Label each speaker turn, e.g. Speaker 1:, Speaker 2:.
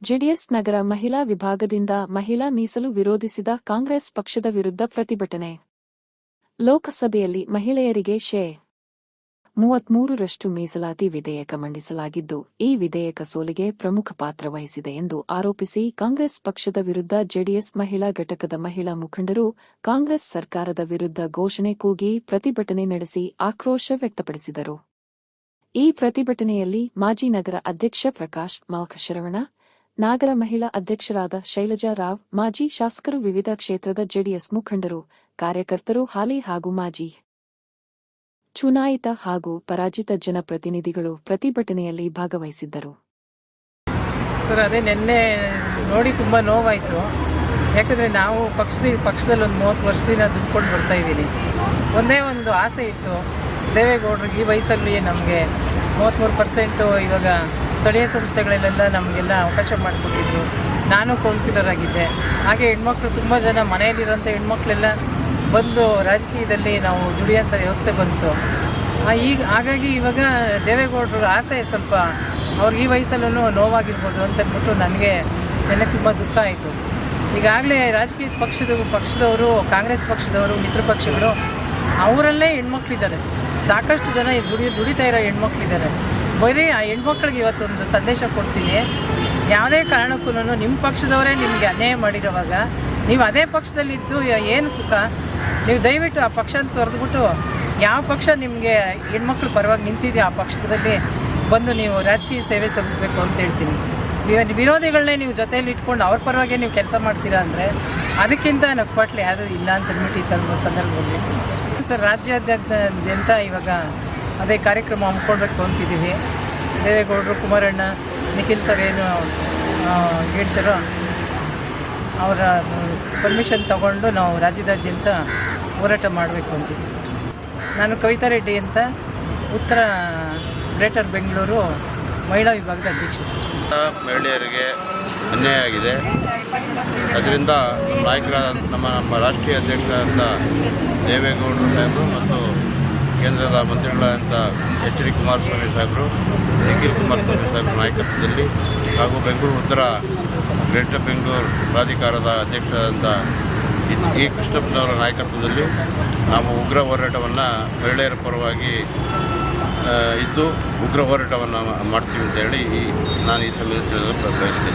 Speaker 1: JDS ನಗರ ಮಹಿಳಾ ವಿಭಾಗದಿಂದ ಮಹಿಳಾ ಮೀಸಲು ವಿರೋಧಿಸಿದ ಕಾಂಗ್ರೆಸ್ ಪಕ್ಷದ ವಿರುದ್ಧ ಪ್ರತಿಭಟನೆ. ಲೋಕಸಭೆಯಲ್ಲಿ ಮಹಿಳೆಯರಿಗೆ ಶೇ. 33ರಷ್ಟು ಮೀಸಲಾತಿ ವಿಧೇಯಕ ಮಂಡಿಸಲಾಗಿದ್ದು, ಈ ವಿಧೇಯಕ ಸೋಲಿಗೆ ಪ್ರಮುಖ ಪಾತ್ರ ವಹಿಸಿದೆ ಎಂದು ಆರೋಪಿಸಿ ಕಾಂಗ್ರೆಸ್ ಪಕ್ಷದ ವಿರುದ್ಧ ಜೆಡಿಎಸ್ ಮಹಿಳಾ ಘಟಕದ ಮಹಿಳಾ ಮುಖಂಡರು ಕಾಂಗ್ರೆಸ್ ಸರ್ಕಾರದ ವಿರುದ್ಧ ಘೋಷಣೆ ಕೂಗಿ ಪ್ರತಿಭಟನೆ ನಡೆಸಿ ಆಕ್ರೋಶ ವ್ಯಕ್ತಪಡಿಸಿದರು. ಈ ಪ್ರತಿಭಟನೆಯಲ್ಲಿ ಮಾಜಿ ನಗರ ಅಧ್ಯಕ್ಷ ಪ್ರಕಾಶ್ ಮಾಲ್ಕಶರವಣ, ನಾಗರ ಮಹಿಳಾ ಅಧ್ಯಕ್ಷರಾದ ಶೈಲಜಾ ರಾವ್, ಮಾಜಿ ಶಾಸಕರು, ವಿವಿಧ ಕ್ಷೇತ್ರದ ಜೆಡಿಎಸ್ ಮುಖಂಡರು, ಕಾರ್ಯಕರ್ತರು, ಹಾಲಿ ಹಾಗೂ ಮಾಜಿ ಚುನಾಯಿತ ಹಾಗೂ ಪರಾಜಿತ ಜನಪ್ರತಿನಿಧಿಗಳು ಪ್ರತಿಭಟನೆಯಲ್ಲಿ ಭಾಗವಹಿಸಿದ್ದರು.
Speaker 2: ಸರ್, ಅದೇ ನಿನ್ನೆ ನೋಡಿ ತುಂಬ ನೋವಾಯಿತು. ಯಾಕಂದರೆ ನಾವು ಪಕ್ಷದಲ್ಲಿ ಒಂದು 30 ವರ್ಷದಿಂದ ದುಡ್ಕೊಂಡು ಬರ್ತಾ ಇದ್ದೀನಿ. ಒಂದೇ ಒಂದು ಆಸೆ ಇತ್ತು, ದೇವೇಗೌಡರಿಗೆ ಈ ವಯಸ್ಸಲ್ಲಿ ನಮಗೆ 33% ಇವಾಗ ಸ್ಥಳೀಯ ಸಂಸ್ಥೆಗಳಲ್ಲೆಲ್ಲ ನಮಗೆಲ್ಲ ಅವಕಾಶ ಮಾಡಿಕೊಟ್ಟಿದ್ರು. ನಾನು ಕೌನ್ಸಿಲರ್ ಆಗಿದ್ದೆ. ಹಾಗೆ ಹೆಣ್ಮಕ್ಳು ತುಂಬ ಜನ ಮನೆಯಲ್ಲಿರೋಂಥ ಹೆಣ್ಮಕ್ಳೆಲ್ಲ ಬಂದು ರಾಜಕೀಯದಲ್ಲಿ ನಾವು ದುಡಿಯೋಂಥ ವ್ಯವಸ್ಥೆ ಬಂತು. ಹಾಗಾಗಿ ಇವಾಗ ದೇವೇಗೌಡರ ಆಸೆ ಸ್ವಲ್ಪ ಅವ್ರಿಗೆ ಈ ವಯಸ್ಸಲ್ಲೂ ನೋವಾಗಿರ್ಬೋದು ಅಂತಂದ್ಬಿಟ್ಟು ನನಗೆ ನೆನ್ನೆ ತುಂಬ ದುಃಖ ಆಯಿತು. ಈಗಾಗಲೇ ರಾಜಕೀಯ ಪಕ್ಷದವರು, ಕಾಂಗ್ರೆಸ್ ಪಕ್ಷದವರು, ಮಿತ್ರ ಪಕ್ಷಗಳು ಅವರಲ್ಲೇ ಹೆಣ್ಮಕ್ಳಿದ್ದಾರೆ. ಸಾಕಷ್ಟು ಜನ ದುಡಿತಾ ಇರೋ ಹೆಣ್ಮಕ್ಳಿದ್ದಾರೆ. ಬರೀ ಆ ಹೆಣ್ಮಕ್ಳಿಗೆ ಇವತ್ತೊಂದು ಸಂದೇಶ ಕೊಡ್ತೀನಿ, ಯಾವುದೇ ಕಾರಣಕ್ಕೂ ನಿಮ್ಮ ಪಕ್ಷದವರೇ ನಿಮಗೆ ಅನ್ಯಾಯ ಮಾಡಿರೋವಾಗ ನೀವು ಅದೇ ಪಕ್ಷದಲ್ಲಿದ್ದು ಏನು ಸುಖ? ನೀವು ದಯವಿಟ್ಟು ಆ ಪಕ್ಷನ ತೊರೆದ್ಬಿಟ್ಟು ಯಾವ ಪಕ್ಷ ನಿಮಗೆ ಹೆಣ್ಮಕ್ಳು ಪರವಾಗಿ ನಿಂತಿದೆಯೋ ಆ ಪಕ್ಷದಲ್ಲಿ ಬಂದು ನೀವು ರಾಜಕೀಯ ಸೇವೆ ಸಲ್ಲಿಸಬೇಕು ಅಂತ ಹೇಳ್ತೀನಿ. ವಿರೋಧಿಗಳನ್ನೇ ನೀವು ಜೊತೆಯಲ್ಲಿ ಇಟ್ಕೊಂಡು ಅವ್ರ ಪರವಾಗಿ ನೀವು ಕೆಲಸ ಮಾಡ್ತೀರಾ ಅಂದರೆ ಅದಕ್ಕಿಂತ ನಕ್ಪಾಟ್ಲೆ ಯಾವುದೂ ಇಲ್ಲ ಅಂತಂದ್ಬಿಟ್ಟು ಈ ಸಂದರ್ಭದಲ್ಲಿ ಹೇಳ್ತೀನಿ ಸರ್. ರಾಜ್ಯಾದ್ಯಂತ ಇವಾಗ ಅದೇ ಕಾರ್ಯಕ್ರಮ ಹಮ್ಮಿಕೊಳ್ಬೇಕು ಅಂತಿದ್ದೀವಿ. ದೇವೇಗೌಡರು, ಕುಮಾರಣ್ಣ, ನಿಖಿಲ್ ಸರ್ ಏನು ಹೇಳ್ತಾರೋ ಅವರ ಪರ್ಮಿಷನ್ ತಗೊಂಡು ನಾವು ರಾಜ್ಯದಾದ್ಯಂತ ಹೋರಾಟ ಮಾಡಬೇಕು ಅಂತಿದ್ದೀವಿ ಸರ್. ನಾನು ಕವಿತಾ ರೆಡ್ಡಿ ಅಂತ, ಉತ್ತರ ಗ್ರೇಟರ್ ಬೆಂಗಳೂರು ಮಹಿಳಾ ವಿಭಾಗದ ಅಧ್ಯಕ್ಷೆ ಸರ್.
Speaker 3: ಮಹಿಳೆಯರಿಗೆ ಅನ್ಯಾಯ ಆಗಿದೆ. ಅದರಿಂದ ನಾಯಕರಾದ ನಮ್ಮ ರಾಷ್ಟ್ರೀಯ ಅಧ್ಯಕ್ಷರಾದಂಥ ದೇವೇಗೌಡರು ಸಾಹೇಬರು ಮತ್ತು ಕೇಂದ್ರದ ಮಂತ್ರಿಗಳಾದಂಥ ಎಚ್.ಡಿ. ಕುಮಾರಸ್ವಾಮಿ ಸಾಹೇಬರು, ನಿಖಿಲ್ ಕುಮಾರಸ್ವಾಮಿ ಸಾಹೇಬರ ನಾಯಕತ್ವದಲ್ಲಿ ಹಾಗೂ ಬೆಂಗಳೂರು ಉತ್ತರ ಗ್ರೇಟರ್ ಬೆಂಗಳೂರು ಪ್ರಾಧಿಕಾರದ ಅಧ್ಯಕ್ಷರಾದಂಥ ಇ. ಕೃಷ್ಣಪ್ಪನವರ ನಾಯಕತ್ವದಲ್ಲಿ ನಾವು ಉಗ್ರ ಹೋರಾಟವನ್ನು ಮಹಿಳೆಯರ ಪರವಾಗಿ ಇದ್ದು ಉಗ್ರ ಹೋರಾಟವನ್ನು ಮಾಡ್ತೀವಿ ಅಂತೇಳಿ ನಾನು ಈ ಸಮಯದಲ್ಲಿ ಬಯಸ್ತೇನೆ.